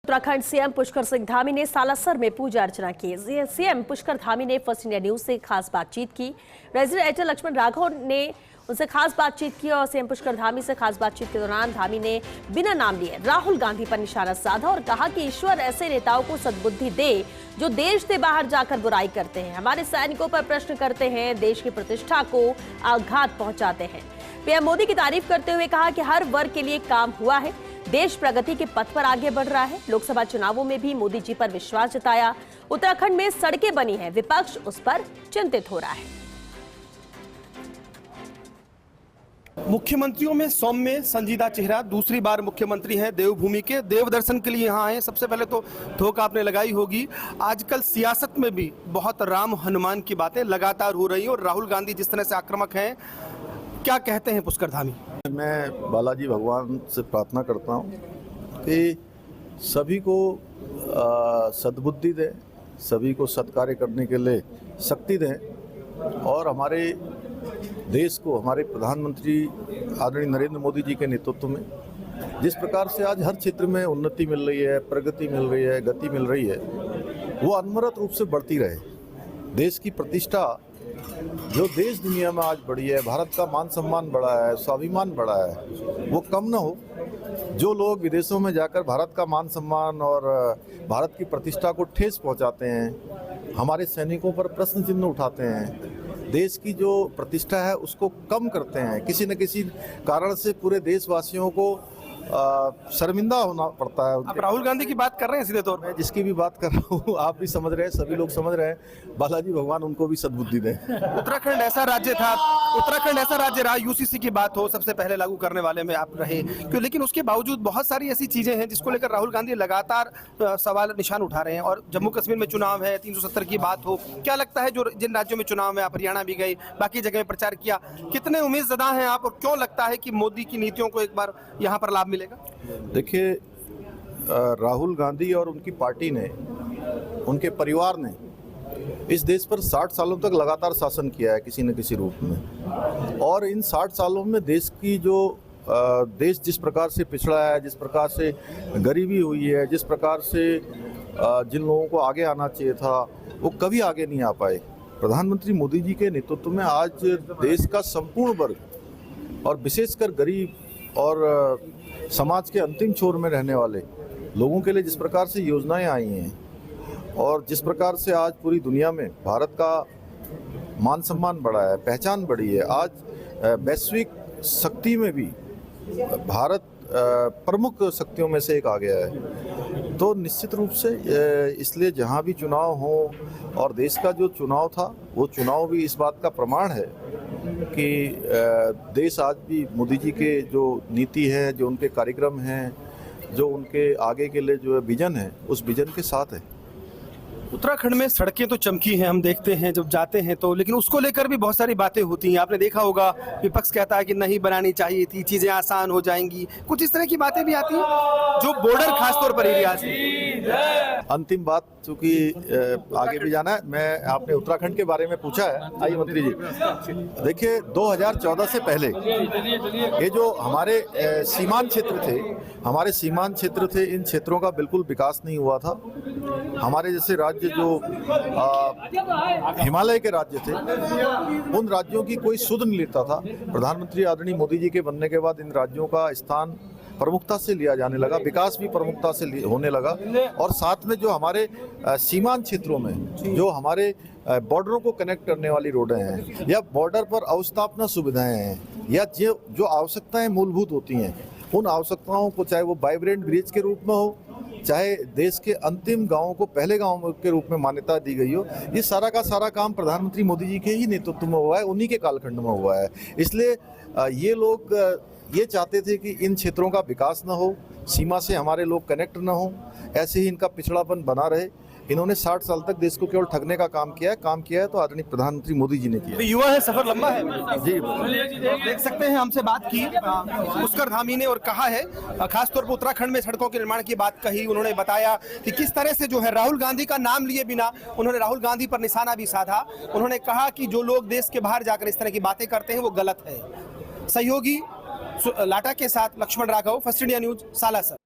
Uttarakhand CM Pushkar Singh Dhami ने सालासर में पूजा अर्चना की। सीएम पुष्कर धामी ने फर्स्ट इंडिया न्यूज से खास बातचीत की। रेजिडेंट एडिटर लक्ष्मण राघव ने उनसे खास बातचीत की और सीएम पुष्कर धामी से खास बातचीत के दौरान धामी ने बिना नाम लिए राहुल गांधी पर निशाना साधा और कहा कि ईश्वर ऐसे नेताओं को सद्बुद्धि दे जो देश से बाहर जाकर बुराई करते हैं, हमारे सैनिकों पर प्रश्न करते हैं, देश की प्रतिष्ठा को आघात पहुंचाते हैं। पीएम मोदी की तारीफ करते हुए कहा कि हर वर्ग के लिए काम हुआ है, देश प्रगति के पथ पर आगे बढ़ रहा है। लोकसभा चुनावों में भी मोदी जी पर विश्वास जताया। उत्तराखंड में सड़कें बनी हैं, विपक्ष उस पर चिंतित हो रहा है। मुख्यमंत्रियों में सौम्य संजीदा चेहरा, दूसरी बार मुख्यमंत्री हैं देवभूमि के, देव दर्शन के लिए यहाँ आए। सबसे पहले तो ठोक आपने लगाई होगी, आजकल सियासत में भी बहुत राम हनुमान की बातें लगातार हो रही हैं और राहुल गांधी जिस तरह से आक्रामक हैं, क्या कहते हैं पुष्कर धामी? मैं बालाजी भगवान से प्रार्थना करता हूँ कि सभी को सद्बुद्धि दें, सभी को सत्कार्य करने के लिए शक्ति दें और हमारे देश को हमारे प्रधानमंत्री आदरणीय नरेंद्र मोदी जी के नेतृत्व में जिस प्रकार से आज हर क्षेत्र में उन्नति मिल रही है, प्रगति मिल रही है, गति मिल रही है, वो अनवरत रूप से बढ़ती रहे। देश की प्रतिष्ठा जो देश दुनिया में आज बढ़ी है, भारत का मान सम्मान बढ़ा है, स्वाभिमान बढ़ा है, वो कम न हो। जो लोग विदेशों में जाकर भारत का मान सम्मान और भारत की प्रतिष्ठा को ठेस पहुंचाते हैं, हमारे सैनिकों पर प्रश्न चिन्ह उठाते हैं, देश की जो प्रतिष्ठा है उसको कम करते हैं, किसी न किसी कारण से पूरे देशवासियों को शर्मिंदा होना पड़ता है। आप राहुल गांधी की बात कर रहे हैं सीधे तौर मैं जिसकी भी बात कर रहा हूँ, आप भी समझ रहे हैं, सभी लोग समझ रहे हैं, बालाजी भगवान उनको भी सद्बुद्धि दें। उत्तराखंड ऐसा राज्य था, उत्तराखंड ऐसा राज्य रहा, यूसीसी की बात हो, सबसे पहले लागू करने वाले में आप रहे क्यों, लेकिन उसके बावजूद बहुत सारी ऐसी चीजें हैं जिसको लेकर राहुल गांधी लगातार सवाल निशान उठा रहे हैं। और जम्मू कश्मीर में चुनाव है, 370 की बात हो, क्या लगता है जो जिन राज्यों में चुनाव है, आप हरियाणा भी गए, बाकी जगह में प्रचार किया, कितने उम्मीदज़दा हैं आप और क्यों लगता है कि मोदी की नीतियों को एक बार यहाँ पर लाभ मिलेगा? देखिए, राहुल गांधी और उनकी पार्टी ने, उनके परिवार ने इस देश पर 60 सालों तक लगातार शासन किया है किसी न किसी रूप में, और इन 60 सालों में देश की जो देश जिस प्रकार से पिछड़ा है, जिस प्रकार से गरीबी हुई है, जिस प्रकार से जिन लोगों को आगे आना चाहिए था वो कभी आगे नहीं आ पाए। प्रधानमंत्री मोदी जी के नेतृत्व में आज देश का संपूर्ण वर्ग और विशेषकर गरीब और समाज के अंतिम छोर में रहने वाले लोगों के लिए जिस प्रकार से योजनाएं आई हैं और जिस प्रकार से आज पूरी दुनिया में भारत का मान सम्मान बढ़ा है, पहचान बढ़ी है, आज वैश्विक शक्ति में भी भारत प्रमुख शक्तियों में से एक आ गया है, तो निश्चित रूप से इसलिए जहां भी चुनाव हो, और देश का जो चुनाव था वो चुनाव भी इस बात का प्रमाण है कि देश आज भी मोदी जी के जो नीति है, जो उनके कार्यक्रम हैं, जो उनके आगे के लिए जो विजन है, उस विजन के साथ है। उत्तराखंड में सड़कें तो चमकी हैं, हम देखते हैं जब जाते हैं तो, लेकिन उसको लेकर भी बहुत सारी बातें होती हैं। आपने देखा होगा विपक्ष कहता है कि नहीं बनानी चाहिए थी, चीजें आसान हो जाएंगी, कुछ इस तरह की बातें भी आती हैं जो बॉर्डर खासतौर पर एरिया से। अंतिम बात, चूंकि आगे भी जाना है, मैं आपने उत्तराखंड के बारे में पूछा है, आइए मंत्री जी, देखिए 2014 से पहले ये जो हमारे सीमांत क्षेत्र थे, इन क्षेत्रों का बिल्कुल विकास नहीं हुआ था। हमारे जैसे राज्य जो हिमालय के राज्य थे, उन राज्यों की कोई सुध नहीं लेता था। प्रधानमंत्री आदरणीय मोदी जी के बनने के बाद इन राज्यों का स्थान प्रमुखता से लिया जाने लगा, विकास भी प्रमुखता से होने लगा, और साथ में जो हमारे सीमांत क्षेत्रों में जो हमारे बॉर्डरों को कनेक्ट करने वाली रोडें हैं या बॉर्डर पर अवस्थापना सुविधाएं हैं या जो आवश्यकताएं मूलभूत होती हैं, उन आवश्यकताओं को, चाहे वो वाइब्रेंट ब्रिज के रूप में हो, चाहे देश के अंतिम गांवों को पहले गांव के रूप में मान्यता दी गई हो, ये सारा का सारा काम प्रधानमंत्री मोदी जी के ही नेतृत्व में हुआ है, उन्हीं के कालखंड में हुआ है। इसलिए ये लोग ये चाहते थे कि इन क्षेत्रों का विकास न हो, सीमा से हमारे लोग कनेक्ट न हो, ऐसे ही इनका पिछड़ापन बना रहे। इन्होंने 60 साल तक देश को केवल ठगने का काम किया है तो आदरणीय प्रधानमंत्री मोदी जी ने किया। युवा है, सफर लंबा है जी। देख सकते हैं, हमसे बात की पुष्कर धामी ने और कहा है, खासतौर पर उत्तराखंड में सड़कों के निर्माण की बात कही। उन्होंने बताया कि किस तरह से जो है राहुल गांधी का नाम लिए बिना उन्होंने राहुल गांधी पर निशाना भी साधा। उन्होंने कहा कि जो लोग देश के बाहर जाकर इस तरह की बातें करते हैं वो गलत है। सहयोगी लाटा के साथ Lakshman Raghav, first India news, Salasar.